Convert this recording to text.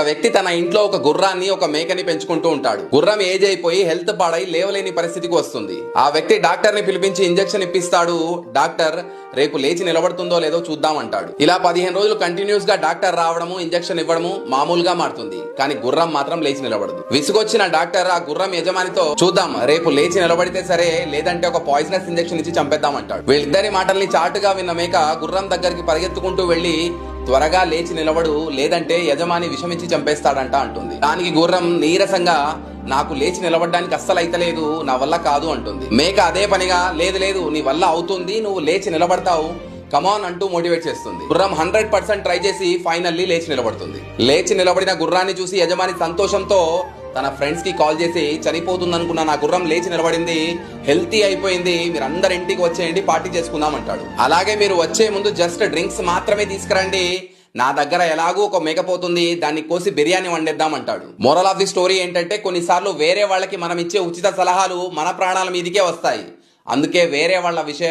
ఒక వ్యక్తి తన ఇంట్లో ఒక గుర్రాన్ని ఒక మేకని పెంచుకుంటూ ఉంటాడు. గుర్రం ఏజ్ అయిపోయి హెల్త్ పాడై లేవలేని పరిస్థితికి వస్తుంది. ఆ వ్యక్తి డాక్టర్ ని పిలిపించి ఇంజెక్షన్ ఇప్పిస్తాడు. డాక్టర్ రేపు లేచి నిలబడుతుందో లేదో చూద్దామంటాడు. ఇలా 15 రోజులు కంటిన్యూస్ గా డాక్టర్ రావడము, ఇంజెక్షన్ ఇవ్వడము మామూలుగా మారుతుంది. కానీ గుర్రం మాత్రం లేచి నిలబడదు. విసుగొచ్చిన డాక్టర్ ఆ గుర్రం యజమానితో, చూద్దాం రేపు లేచి నిలబడితే సరే, లేదంటే ఒక పాయిజనస్ ఇంజెక్షన్ ఇచ్చి చంపేద్దామంటాడు. వీళ్ళిద్దరి మాటల్ని చాటుగా విన్న మేక గుర్రం దగ్గరికి పరిగెత్తుకుంటూ వెళ్లి, త్వరగా లేచి నిలబడు, లేదంటే యజమాని విషమిచ్చి చంపేస్తాడంట అంటుంది. దానికి గుర్రం నీరసంగా, నాకు లేచి నిలబడడానికి అస్సలు అయితలేదు, నా వల్ల కాదు అంటుంది. మేక అదే పనిగా, లేదు లేదు నీ వల్ల అవుతుంది, నువ్వు లేచి నిలబడతావు, కమాన్ అంటూ మోటివేట్ చేస్తుంది. గుర్రం 100% ట్రై చేసి ఫైనల్లీ లేచి నిలబడుతుంది. లేచి నిలబడిన గుర్రాన్ని చూసి యజమాని సంతోషంతో తన ఫ్రెండ్స్ కి కాల్ చేసి, చనిపోతుంది అనుకున్న నా గుర్రం లేచి నిలబడింది, హెల్తీ అయిపోయింది, మీరు అందరి ఇంటికి వచ్చేయండి, పార్టీ చేసుకుందాం అంటాడు. అలాగే మీరు వచ్చే ముందు జస్ట్ డ్రింక్స్ మాత్రమే తీసుకురండి, నా దగ్గర ఎలాగూ ఒక మేకపోతుంది, దాన్ని కోసి బిర్యానీ వండేద్దాం అంటాడు. మోరల్ ఆఫ్ ది స్టోరీ ఏంటంటే, కొన్నిసార్లు వేరే వాళ్ళకి మనం ఇచ్చే ఉచిత సలహాలు మన ప్రాణాల మీదకే వస్తాయి. అందుకే వేరే వాళ్ళ విషయం